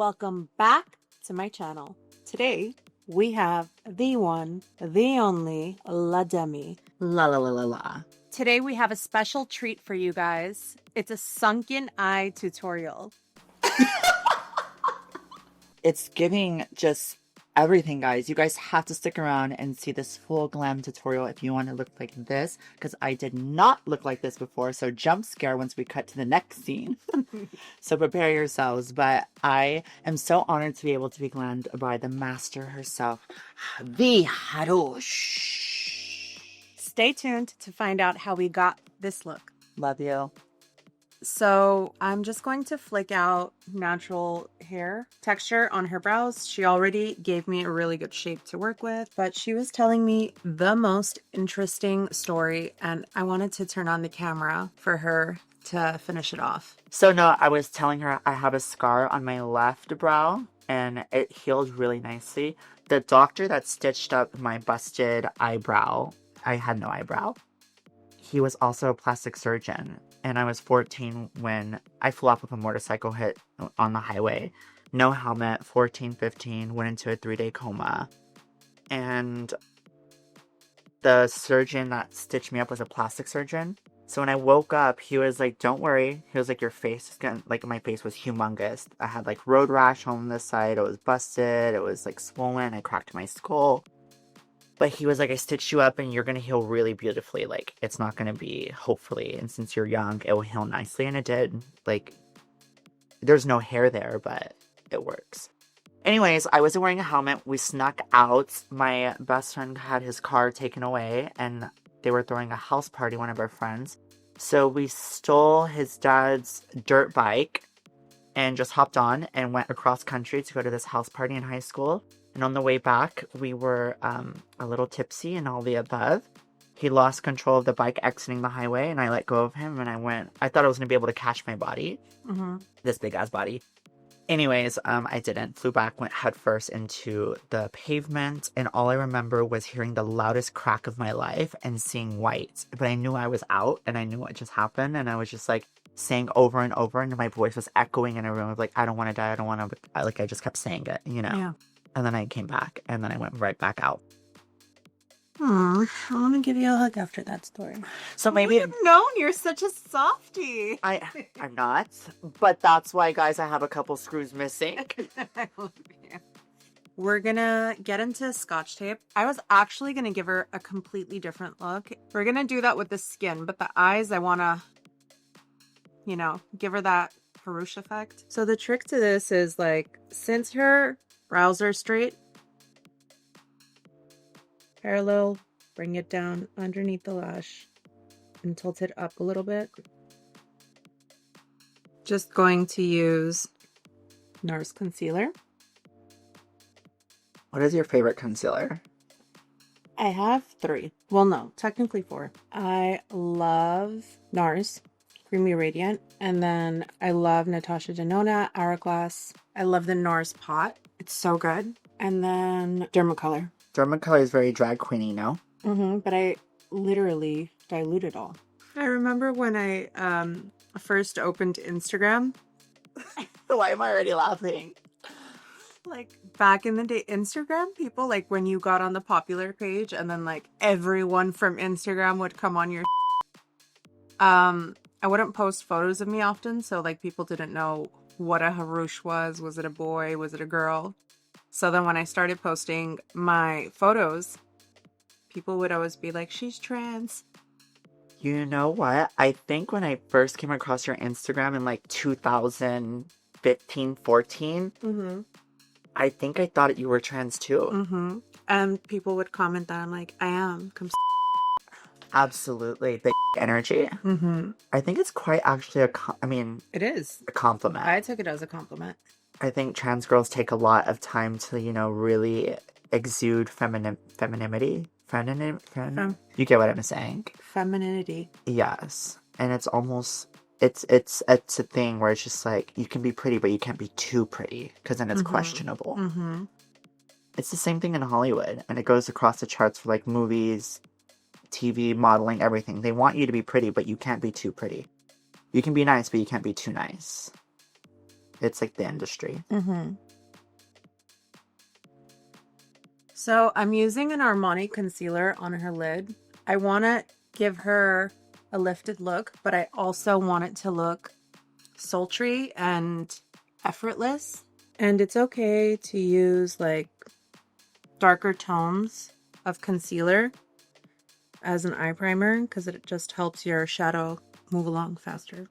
Welcome back to my channel. Today we have the one, the only Demi. La la la la la. Today we have a special treat for you guys. It's a sunken eye tutorial. It's giving just everything, guys. You guys have to stick around and see this full glam tutorial if you want to look like this, because I did not look like this before, so jump scare once we cut to the next scene. So prepare yourselves, but I am so honored to be able to be glammed by the master herself, the Hrush. Stay tuned to find out how we got this look. Love you. So I'm just going to flick out natural hair texture on her brows. She already gave me a really good shape to work with, but she was telling me the most interesting story, and I wanted to turn on the camera for her to finish it off. So no, I was telling her I have a scar on my left brow and it healed really nicely. The doctor that stitched up my busted eyebrow, I had no eyebrow, he was also a plastic surgeon. And I was 14 when I flew off with a motorcycle hit on the highway. No helmet, 14, 15, went into a 3-day coma. And the surgeon that stitched me up was a plastic surgeon. So when I woke up, he was like, don't worry. He was like, your face is gonna, like, my face was humongous. I had like road rash on this side. It was busted. It was like swollen. I cracked my skull. But he was like, I stitched you up and you're going to heal really beautifully. Like, it's not going to be, hopefully, and since you're young, it will heal nicely. And it did. Like, there's no hair there, but it works. Anyways, I wasn't wearing a helmet. We snuck out. My best friend had his car taken away and they were throwing a house party, one of our friends. So we stole his dad's dirt bike and just hopped on and went across country to go to this house party in high school. And on the way back, we were a little tipsy and all the above. He lost control of the bike exiting the highway, and I let go of him, and I thought I was going to be able to catch my body. Mm-hmm. This big-ass body. Anyways, I didn't. Flew back, went headfirst into the pavement, and all I remember was hearing the loudest crack of my life and seeing white. But I knew I was out, and I knew what just happened, and I was just, like, saying over and over, and my voice was echoing in a room of, like, I don't want to die, I don't want to... Like, I just kept saying it, you know? Yeah. And then I came back, and then I went right back out. I want to give you a hug after that story. So maybe... You've known you're such a softie. I'm not. But that's why, guys, I have a couple screws missing. I love you. We're gonna get into Scotch tape. I was actually gonna give her a completely different look. We're gonna do that with the skin, but the eyes, I wanna, you know, give her that Hrush effect. So the trick to this is, like, since her brows are straight, parallel, bring it down underneath the lash and tilt it up a little bit. Just going to use NARS concealer. What is your favorite concealer? I have 3. Well, no, technically 4. I love NARS Creamy Radiant, and then I love Natasha Denona Hourglass. I love the NARS pot. It's so good. And then Dermacolor. Dermacolor is very drag queeny, no? But I literally dilute it all. I remember when I first opened Instagram. Why am I already laughing? Like, back in the day, Instagram, people, like, when you got on the popular page and then, like, everyone from Instagram would come on your I wouldn't post photos of me often, so, like, people didn't know what a Hrush was. Was it a boy? Was it a girl? So then when I started posting my photos, people would always be like, she's trans. You know what? I think when I first came across your Instagram in, like, 2015, 14, I think I thought you were trans, too. And people would comment that I'm like, I am. Come Absolutely. Big energy. I think it's quite actually it is a compliment. I took it as a compliment. I think trans girls take a lot of time to, you know, really exude femininity. You get what I'm saying? Femininity. Yes. And it's almost, it's a thing where it's just like, you can be pretty, but you can't be too pretty, because then it's questionable. It's the same thing in Hollywood, and it goes across the charts for, like, movies, TV, modeling, everything. They want you to be pretty, but you can't be too pretty. You can be nice, but you can't be too nice. It's like the industry. Mm-hmm. So I'm using an Armani concealer on her lid. I want to give her a lifted look, but I also want it to look sultry and effortless. And it's okay to use like darker tones of concealer as an eye primer because it just helps your shadow move along faster.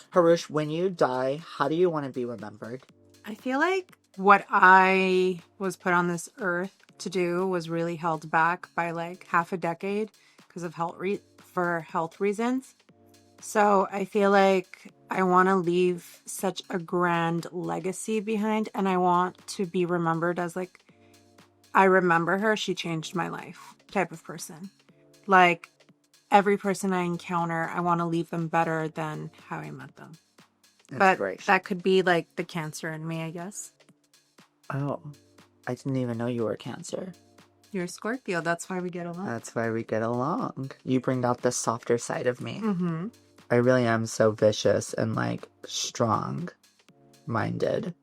Hrush, when you die, how do you want to be remembered? I feel like what I was put on this earth to do was really held back by like half a decade because of health reasons. So I feel like I want to leave such a grand legacy behind, and I want to be remembered as like, I remember her, she changed my life type of person. Like every person I encounter, I want to leave them better than how I met them. But that could be like the Cancer in me, I guess. Oh, I didn't even know you were a Cancer. You're a Scorpio. That's why we get along. That's why we get along. You bring out the softer side of me. Mm-hmm. I really am so vicious and like strong-minded.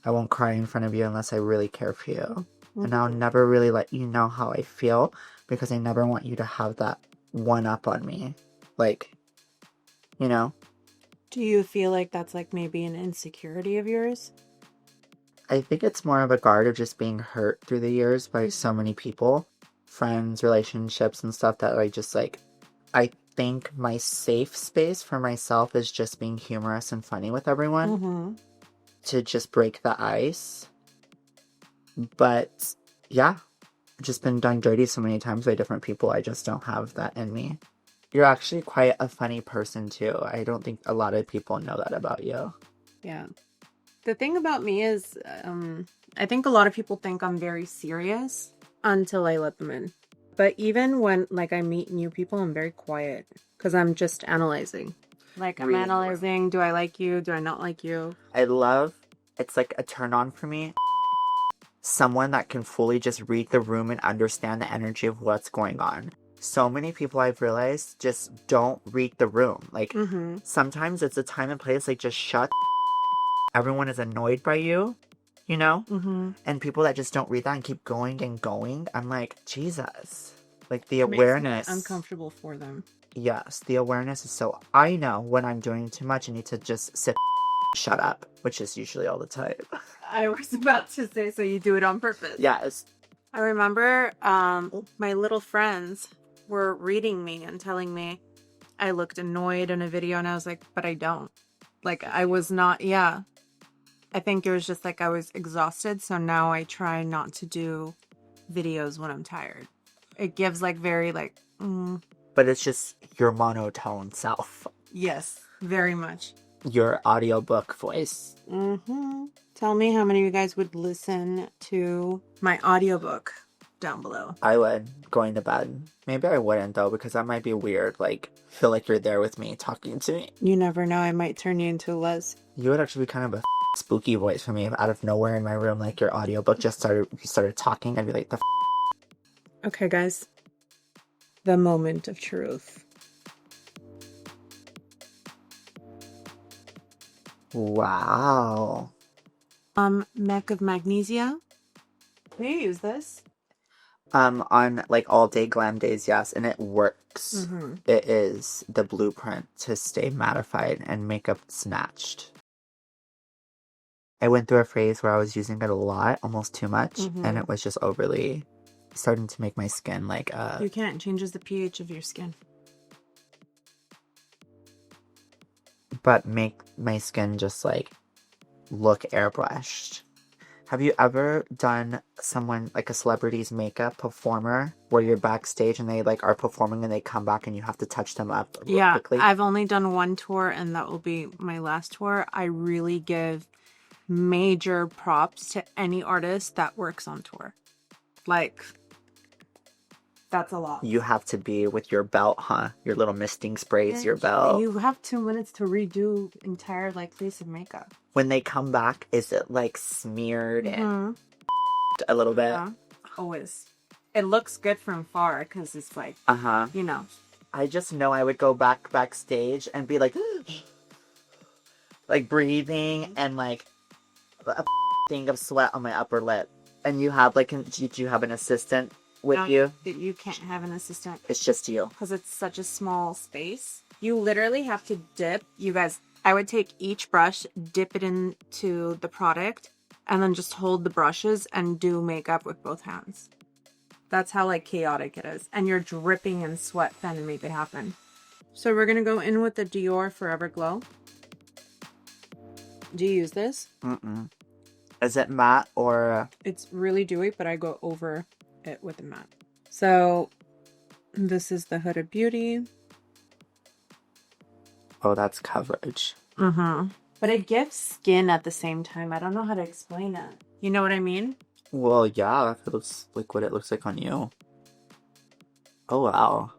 I won't cry in front of you unless I really care for you. Mm-hmm. And I'll never really let you know how I feel because I never want you to have that one up on me. Like, you know? Do you feel like that's like maybe an insecurity of yours? I think it's more of a guard of just being hurt through the years by so many people, friends, relationships, and stuff that I just like, I think my safe space for myself is just being humorous and funny with everyone. Mm-hmm. To just break the ice. But yeah, I've just been done dirty so many times by different people. I just don't have that in me. You're actually quite a funny person too. I don't think a lot of people know that about you. Yeah. The thing about me is, I think a lot of people think I'm very serious until I let them in. But even when like I meet new people, I'm very quiet because I'm just analyzing. Like I'm analyzing, do I like you? Do I not like you? It's like a turn on for me. Someone that can fully just read the room and understand the energy of what's going on. So many people I've realized just don't read the room. Like, sometimes it's a time and place, like, just shut. Everyone is annoyed by you, you know? And people that just don't read that and keep going and going, I'm like, Jesus. Like, the awareness. Makes me uncomfortable for them. Yes, the awareness is so... I know when I'm doing too much, I need to just sit, shut up, which is usually all the time. I was about to say, so you do it on purpose. Yes. I remember my little friends were reading me and telling me I looked annoyed in a video, and I was like, but I don't. Like, I was not, yeah. I think it was just like I was exhausted, so now I try not to do videos when I'm tired. It gives like very like... But it's just your monotone self. Yes, very much. Your audiobook voice. Tell me how many of you guys would listen to my audiobook down below. I would, going to bed. Maybe I wouldn't, though, because that might be weird. Like, feel like you're there with me, talking to me. You never know, I might turn you into a Les. You would actually be kind of a spooky voice for me out of nowhere in my room. Like, your audiobook just started talking. I'd be like, Okay, guys. The moment of truth. Wow. Mech of Magnesia. Can you use this? On like all day glam days, yes, and it works. It is the blueprint to stay mattified and makeup snatched. I went through a phase where I was using it a lot, almost too much, and it was just overly starting to make my skin like You can't. It changes the pH of your skin. But make my skin just like look airbrushed. Have you ever done someone like a celebrity's makeup performer where you're backstage and they like are performing and they come back and you have to touch them up quickly? I've only done one tour and that will be my last tour. I really give major props to any artist that works on tour. Like, that's a lot. You have to be with your belt, huh? Your little misting sprays, your belt. You have 2 minutes to redo entire like face of makeup. When they come back, is it like smeared and a little bit? Yeah, always. It looks good from far because it's like, you know. I just know I would go backstage and be like, like breathing and like a thing of sweat on my upper lip. And you have like, did you have an assistant with you? You can't have an assistant. It's just you. Because it's such a small space. You literally have to dip. You guys, I would take each brush, dip it into the product, and then just hold the brushes and do makeup with both hands. That's how like chaotic it is. And you're dripping in sweat trying to make it happen. So we're going to go in with the Dior Forever Glow. Do you use this? Mm-mm. Is it matte or? It's really dewy, but I go over it with the matte. So this is the Huda Beauty. Oh, that's coverage. Mm-hmm. But it gives skin at the same time. I don't know how to explain it. You know what I mean? Well, yeah, it looks like what it looks like on you. Oh, wow.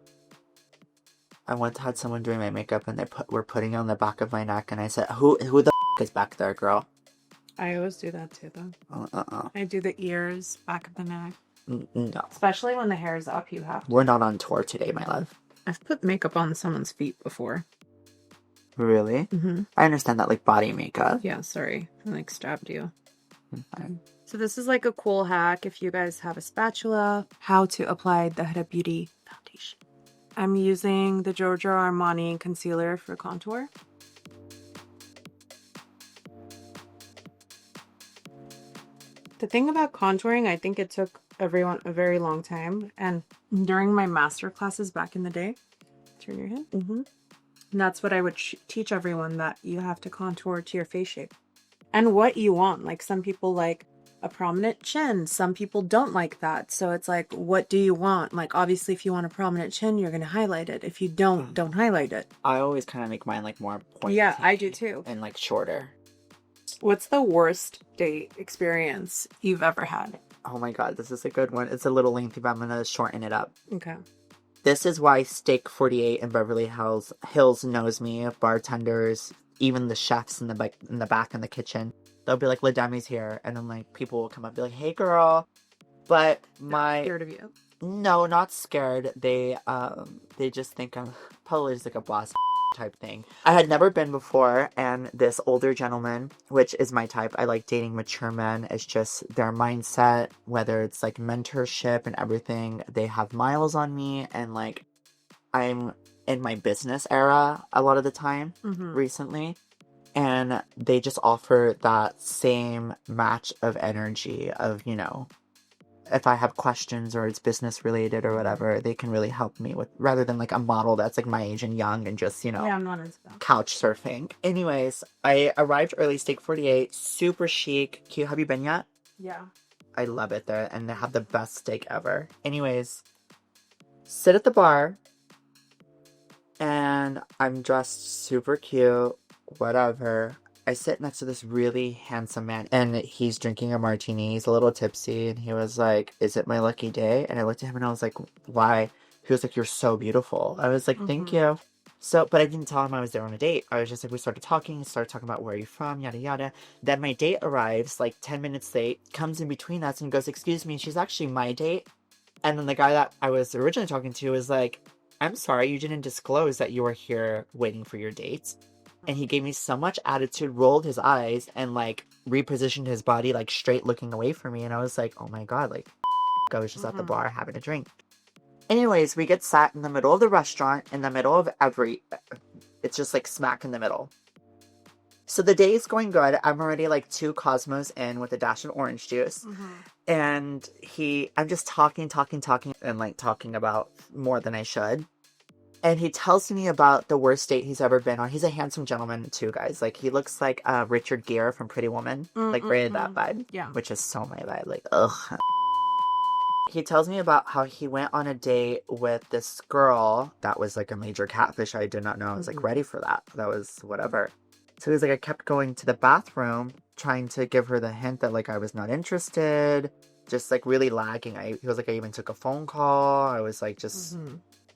I once had someone doing my makeup and were putting it on the back of my neck, and I said, who the is back there, girl? I always do that too, though. I do the ears, back of the neck. No. Especially when the hair is up, you have to. We're not on tour today, my love. I've put makeup on someone's feet before. Really? Mm-hmm. I understand that, like, body makeup. Yeah, sorry. I, like, stabbed you. Okay. So this is, like, a cool hack if you guys have a spatula. How to apply the Huda Beauty foundation. I'm using the Giorgio Armani concealer for contour. The thing about contouring, I think it took everyone a very long time. And during my master classes back in the day, turn your head. Mm-hmm. And that's what I would teach everyone, that you have to contour to your face shape. And what you want. Like, some people like a prominent chin. Some people don't like that. So it's like, what do you want? Like, obviously, if you want a prominent chin, you're going to highlight it. If you don't highlight it. I always kind of make mine, like, more pointy. Yeah, I do too. And, like, shorter. What's the worst date experience you've ever had? Oh my god, this is a good one. It's a little lengthy, but I'm gonna shorten it up. Okay. This is why Steak 48 in Beverly Hills knows me. Bartenders, even the chefs in the back in the kitchen. They'll be like, "La Demi's here," and then like people will come up and be like, "Hey, girl." But my Scared of you? No, not scared. They just think I'm probably just like a boss type thing. I had never been before, and this older gentleman, which is my type, I like dating mature men. It's just their mindset, whether it's like mentorship and everything. They have miles on me, and like I'm in my business era a lot of the time recently, and they just offer that same match of energy of, you know, if I have questions or it's business related or whatever, they can really help me with, rather than like a model that's like my age and young and just, you know, yeah, I'm not into that. Couch surfing. Anyways, I arrived early, Steak 48, super chic, cute. Have you been yet? Yeah. I love it there, and they have the best steak ever. Anyways, sit at the bar, and I'm dressed super cute, whatever. I sit next to this really handsome man, and he's drinking a martini. He's a little tipsy, and he was like, "Is it my lucky day?" And I looked at him, and I was like, "Why?" He was like, "You're so beautiful." I was like, "Thank you." So, but I didn't tell him I was there on a date. I was just like, we started talking about where are you from, yada yada. Then my date arrives, like 10 minutes late, comes in between us and goes, "Excuse me, she's actually my date." And then the guy that I was originally talking to was like, "I'm sorry, you didn't disclose that you were here waiting for your dates." And he gave me so much attitude, rolled his eyes, and like repositioned his body like straight looking away from me. And I was like, oh my god, like I was just at the bar having a drink. Anyways, we get sat in the middle of the restaurant, in the middle of it's just like smack in the middle. So the day is going good. I'm already like 2 Cosmos in with a dash of orange juice. And I'm just talking, and like talking about more than I should. And he tells me about the worst date he's ever been on. He's a handsome gentleman too, guys. Like, he looks like Richard Gere from Pretty Woman. Like, very that vibe. Yeah. Which is so my vibe. Like, ugh. He tells me about how he went on a date with this girl that was like a major catfish. I did not know I was like ready for that. That was whatever. So he's like, I kept going to the bathroom, trying to give her the hint that like I was not interested. Just like really lagging. He was like, I even took a phone call. I was like, just...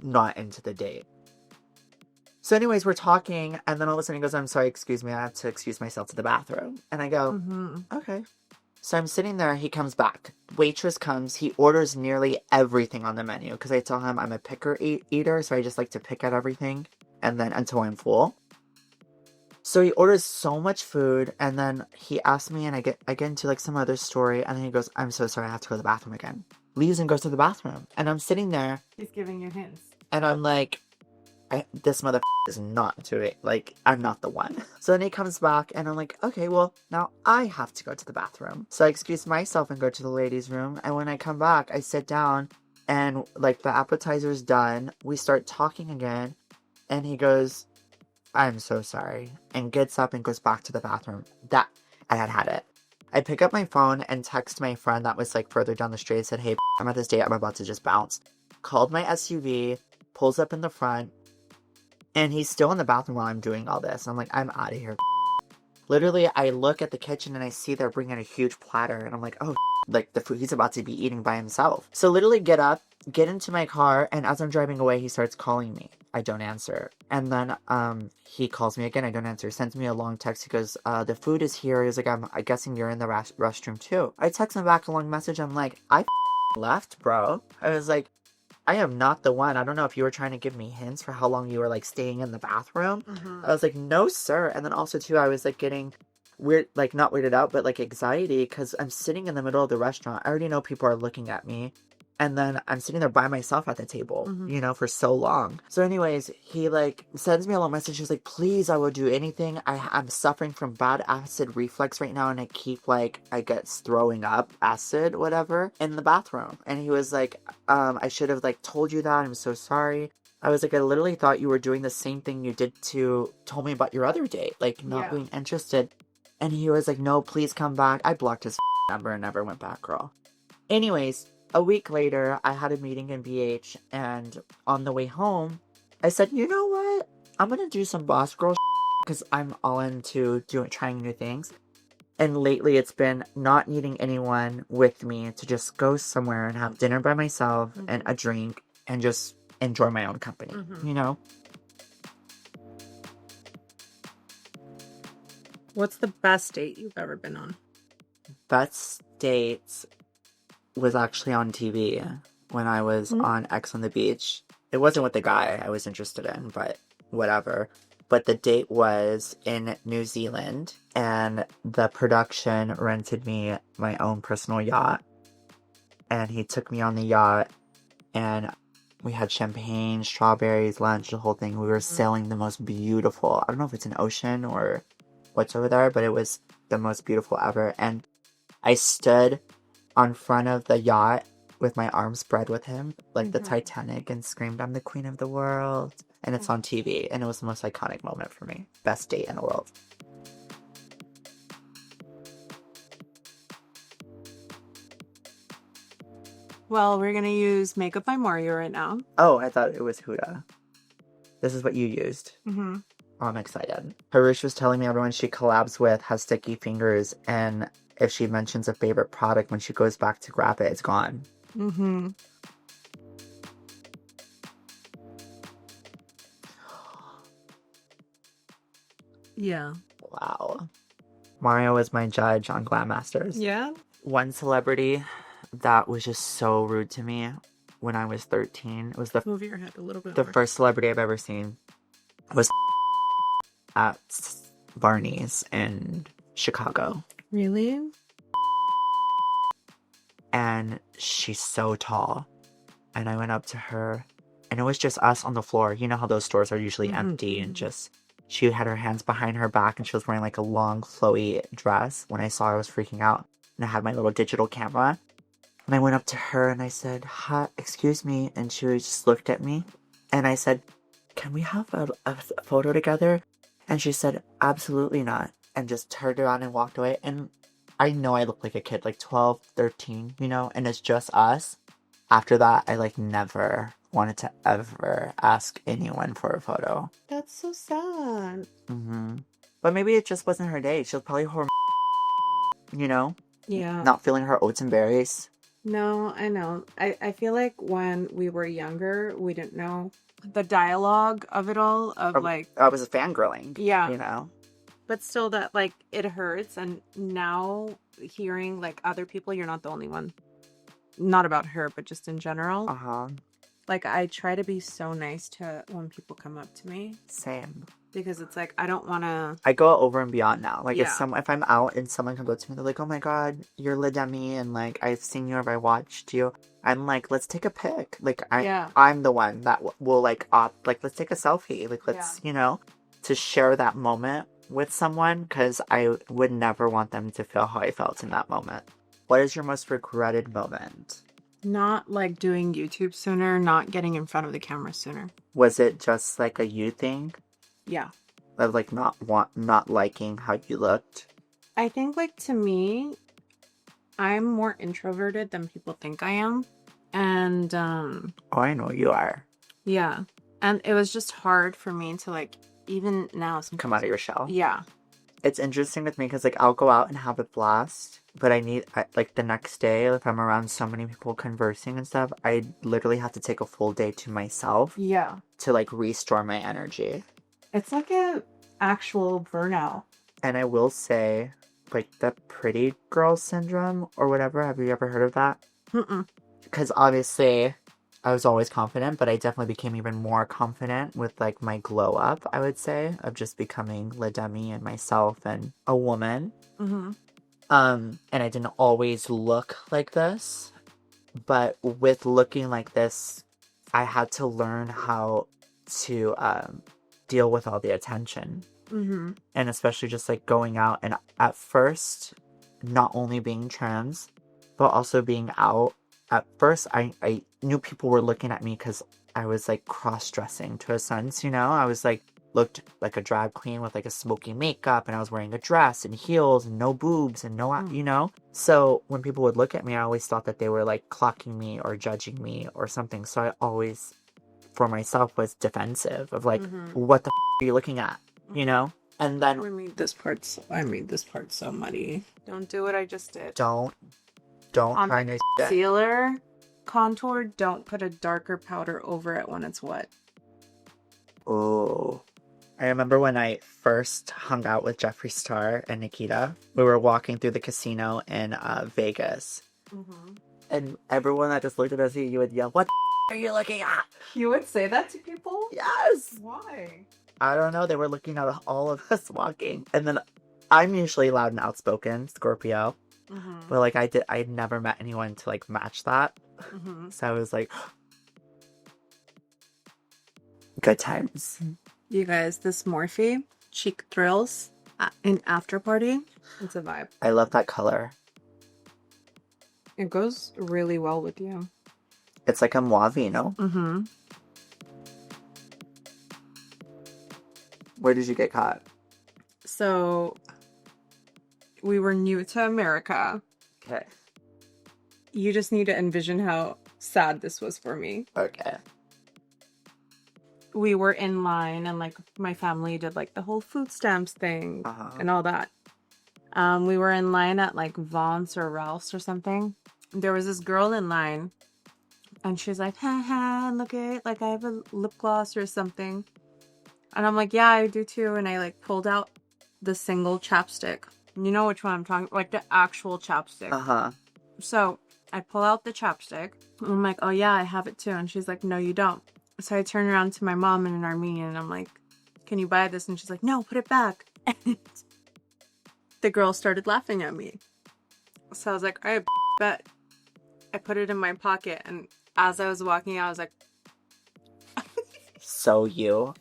not into the date. So anyways, we're talking, and then all of a sudden he goes, "I'm sorry, excuse me, I have to excuse myself to the bathroom." And I go, okay. So I'm sitting there, he comes back. Waitress comes, he orders nearly everything on the menu, because I tell him I'm a picker eater, so I just like to pick at everything, and then until I'm full. So he orders so much food, and then he asks me, and I get into like some other story, and then he goes, "I'm so sorry, I have to go to the bathroom again." Leaves and goes to the bathroom, and I'm sitting there. He's giving you hints. And I'm like, this mother is not doing, like, I'm not the one. So then he comes back, and I'm like, okay, well, now I have to go to the bathroom. So I excuse myself and go to the ladies' room, and when I come back, I sit down, and, like, the appetizer's done. We start talking again, and he goes, "I'm so sorry," and gets up and goes back to the bathroom. That, I had it. I pick up my phone and text my friend that was, like, further down the street, and said, "Hey, I'm at this date, I'm about to just bounce." Called my SUV, pulls up in the front, and he's still in the bathroom while I'm doing all this. I'm like, I'm out of here. Literally, I look at the kitchen and I see they're bringing a huge platter, and I'm like, oh, like the food he's about to be eating by himself. So literally get up, get into my car, and as I'm driving away, he starts calling me. I don't answer. And then he calls me again. I don't answer. Sends me a long text. He goes, the food is here. He's like, I'm guessing you're in the restroom too. I text him back a long message. I'm like, I left, bro. I was like, I am not the one. I don't know if you were trying to give me hints for how long you were, like, staying in the bathroom. I was like, no, sir. And then also, too, I was, like, getting weird, like, not weirded out, but, like, anxiety, because I'm sitting in the middle of the restaurant. I already know people are looking at me. And then I'm sitting there by myself at the table, you know, for so long. So anyways, he, like, sends me a little message. He's like, please, I will do anything. I'm suffering from bad acid reflux right now, and I keep, like, I get throwing up acid, whatever, in the bathroom. And he was like, I should have, like, told you that. I'm so sorry. I was like, I literally thought you were doing the same thing you told me about your other date, like, not being interested. And he was like, no, please come back. I blocked his number and never went back, girl. Anyways, a week later, I had a meeting in BH, and on the way home, I said, you know what? I'm gonna do some boss girl because I'm all into trying new things. And lately, it's been not needing anyone with me to just go somewhere and have dinner by myself and a drink and just enjoy my own company, you know? What's the best date you've ever been on? Best dates was actually on TV when I was on X on the Beach. It wasn't with the guy I was interested in, but whatever. But the date was in New Zealand, and the production rented me my own personal yacht. And he took me on the yacht, and we had champagne, strawberries, lunch, the whole thing. We were sailing the most beautiful, I don't know if it's an ocean or what's over there, but it was the most beautiful ever. And I stood on front of the yacht with my arms spread with him, like the Titanic, and screamed, I'm the queen of the world. And it's on TV, and it was the most iconic moment for me. Best date in the world. Well, we're gonna use Makeup by Mario right now. Oh, I thought it was Huda. This is what you used. Oh, I'm excited. Hrush was telling me everyone she collabs with has sticky fingers, and if she mentions a favorite product, when she goes back to grab it, it's gone. Yeah. Wow. Mario was my judge on Glam Masters. Yeah? One celebrity that was just so rude to me when I was 13. It was Move your head a little bit the more. first celebrity I've ever seen. Was at Barney's in Chicago. Really? And she's so tall. And I went up to her, and it was just us on the floor. You know how those stores are usually empty, and just, she had her hands behind her back, and she was wearing like a long, flowy dress. When I saw her, I was freaking out. And I had my little digital camera. And I went up to her, and I said, hi, excuse me. And she just looked at me. And I said, can we have a photo together? And she said, absolutely not. And just turned around and walked away. And I know I look like a kid, like 12, 13, you know? And it's just us. After that, I, like, never wanted to ever ask anyone for a photo. That's so sad. But maybe it just wasn't her day. She was probably you know? Yeah. Not feeling her oats and berries. No, I know. I feel like when we were younger, we didn't know the dialogue of it all, of like... I was fangirling. Yeah. You know? But still that, like, it hurts. And now hearing, like, other people, you're not the only one. Not about her, but just in general. Uh-huh. Like, I try to be so nice to when people come up to me. Same. because it's like, I don't want to. I go over and beyond now. Like, Yeah. if I'm out and someone comes up to me, they're like, oh my god, you're Demi, and like, I've seen you or I watched you. I'm like, let's take a pic. Like, I'm the one that will like opt, like, let's take a selfie. Like, let's, to share that moment with someone, because I would never want them to feel how I felt in that moment. What is your most regretted moment? Not like doing YouTube sooner, not getting in front of the camera sooner. Was it just like a you thing? Yeah. Of like not liking how you looked? I think like to me, I'm more introverted than people think I am. And Oh, I know you are. yeah. And it was just hard for me to like, even now, come out of your shell. Yeah. It's interesting with me because like I'll go out and have a blast, but like the next day, if I'm around so many people conversing and stuff, I literally have to take a full day to myself. Yeah. To like restore my energy. It's like a actual burnout. And I will say, like, the pretty girl syndrome or whatever, have you ever heard of that? Mm-mm. Because obviously I was always confident, but I definitely became even more confident with like my glow up, I would say, of just becoming Demi and myself and a woman. Mm-hmm. And I didn't always look like this, but with looking like this, I had to learn how to deal with all the attention. Mm-hmm. And especially just like going out and at first, not only being trans, but also being out. At first, I knew people were looking at me because I was like cross-dressing to a sense, I was like, looked like a drag queen with like a smoky makeup, and I was wearing a dress and heels and no boobs and no, So when people would look at me, I always thought that they were like clocking me or judging me or something. So I always, for myself, was defensive of like, what the are you looking at, And then I made this part so muddy. Don't do what I just did. Don't On try to concealer contour, don't put a darker powder over it when it's wet. Oh. I remember when I first hung out with Jeffree Star and Nikita, we were walking through the casino in Vegas. Mm-hmm. And everyone that just looked at us, you would yell, what the are you looking at? You would say that to people? Yes! Why? I don't know. They were looking at all of us walking. And then I'm usually loud and outspoken, Scorpio. Mm-hmm. But like I'd never met anyone to like match that. Mm-hmm. So I was like, good times. You guys, this Morphe Cheek Thrills in After Party, it's a vibe. I love that color. It goes really well with you. It's like a mauve, no? Mm-hmm. Where did you get caught? So, we were new to America. Okay. You just need to envision how sad this was for me. Okay. We were in line and like my family did like the whole food stamps thing and all that. We were in line at like Vaughn's or Ralph's or something. There was this girl in line and she's like, ha, look at like I have a lip gloss or something. And I'm like, yeah, I do too. And I like pulled out the single chapstick. You know which one I'm talking about? Like the actual chapstick. So I pull out the chapstick. And I'm like, oh yeah, I have it too. And she's like, no, you don't. So I turn around to my mom and an Armenian and I'm like, can you buy this? And she's like, no, put it back. And the girl started laughing at me. So I was like, all right, bet. I put it in my pocket. And as I was walking out, I was like, so you.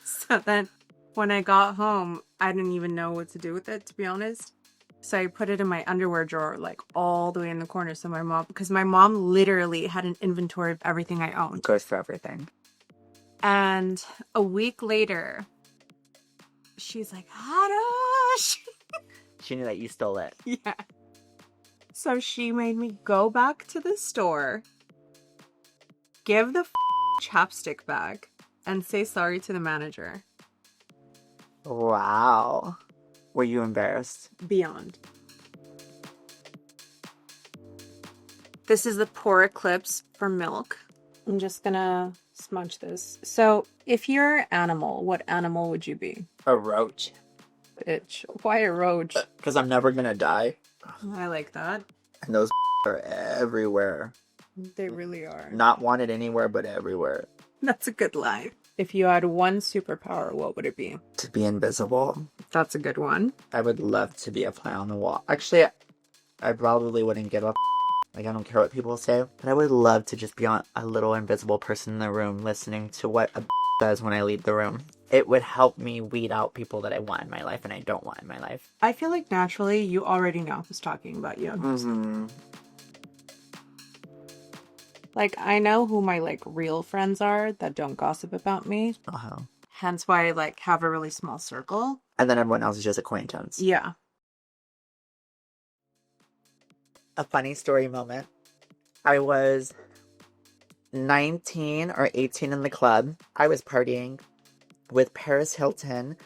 So then when I got home, I didn't even know what to do with it, to be honest. So I put it in my underwear drawer, like all the way in the corner. So because my mom literally had an inventory of everything I owned. Goes for everything. And a week later, she's like, Hrush! She knew that you stole it. Yeah. So she made me go back to the store, give the chapstick back, and say sorry to the manager. Wow. Were you embarrassed? Beyond. This is the Pore Eclipse for Milk. I'm just gonna smudge this. So, if you're an animal, what animal would you be? A roach. Bitch. Why a roach? Because I'm never gonna die. I like that. And those are everywhere. They really are. Not wanted anywhere, but everywhere. That's a good line. If you had one superpower, what would it be? To be invisible. That's a good one. I would love to be a fly on the wall. Actually, I probably wouldn't give a like, I don't care what people say, but I would love to just be on a little invisible person in the room listening to what a says when I leave the room. It would help me weed out people that I want in my life and I don't want in my life. I feel like naturally you already know who's talking about you. Mm-hmm. Like, I know who my, like, real friends are that don't gossip about me. Uh-huh. Hence why I, like, have a really small circle. And then everyone else is just acquaintance. Yeah. A funny story moment. I was 19 or 18 in the club. I was partying with Paris Hilton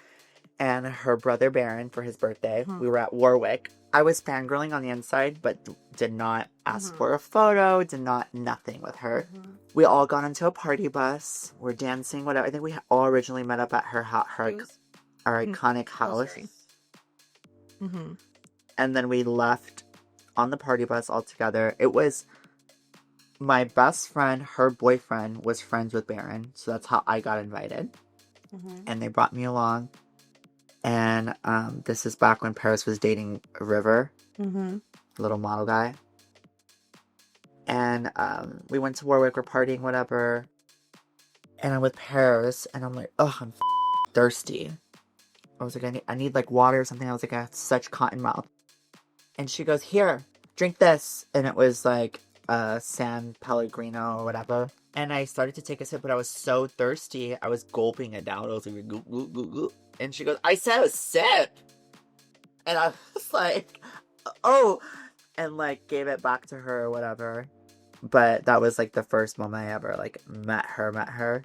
and her brother Baron for his birthday. We were at Warwick. I was fangirling on the inside, but did not ask for a photo, nothing with her. We all got into a party bus. We're dancing, whatever. I think we all originally met up at her our iconic house. And then we left on the party bus all together. It was my best friend, her boyfriend was friends with Baron, so that's how I got invited. And they brought me along. And this is back when Paris was dating River, little model guy. And we went to Warwick, we're partying, whatever. And I'm with Paris, and I'm like, oh, I'm thirsty. I was like, I need like water or something. I was like, I have such cotton mouth. And she goes, here, drink this. And it was like San Pellegrino or whatever. And I started to take a sip, but I was so thirsty, I was gulping it down. I was like, goop, goop, goop, goop. And she goes, I said a sip. And I was like, oh. And like gave it back to her or whatever. But that was like the first moment I ever like met her.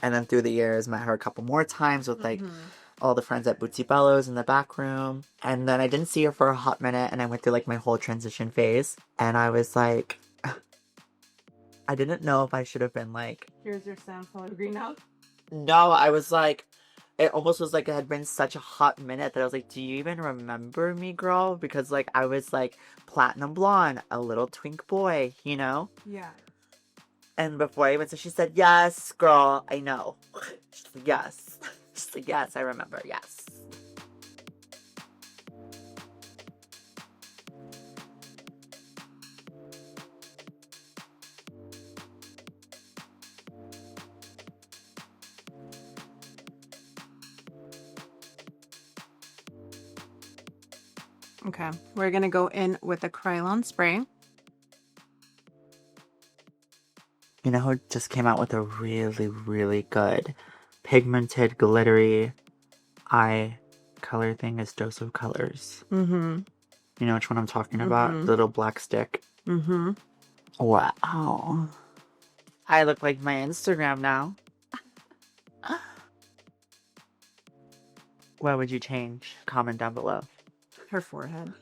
And then through the years, met her a couple more times with like all the friends at Bootsy Bellows in the back room. And then I didn't see her for a hot minute. And I went through like my whole transition phase. And I was like, I didn't know if I should have been like, here's your San Pellegrino. No, I was like, it almost was like it had been such a hot minute that I was like, do you even remember me, girl? Because like I was like platinum blonde, a little twink boy, you know? Yeah. And before I even said, she said, yes, girl, I know. She's like, yes. She's like, yes, I remember, yes. Okay, we're gonna go in with a Krylon spray. You know who just came out with a really, really good pigmented, glittery eye color thing is Dose of Colors. You know which one I'm talking about? The little black stick. Wow. I look like my Instagram now. What would you change? Comment down below. Her forehead.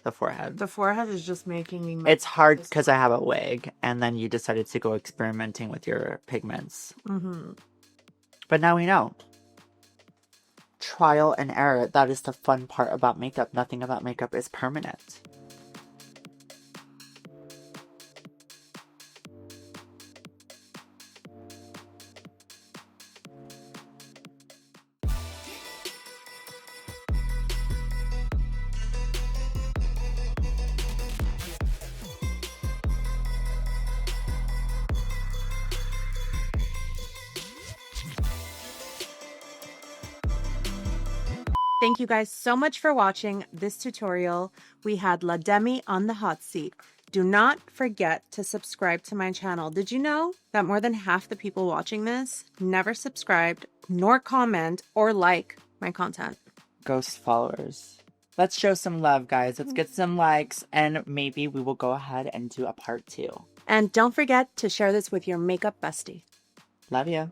The forehead. The forehead is just making me mad. It's hard because I have a wig, and then you decided to go experimenting with your pigments. But now we know. Trial and error. That is the fun part about makeup. Nothing about makeup is permanent. Thank you guys so much for watching this tutorial. We had La Demi on the hot seat. Do not forget to subscribe to my channel. Did you know that more than half the people watching this never subscribed, nor comment, or like my content? Ghost followers. Let's show some love, guys. Let's get some likes, and maybe we will go ahead and do a part 2. And don't forget to share this with your makeup bestie. Love you.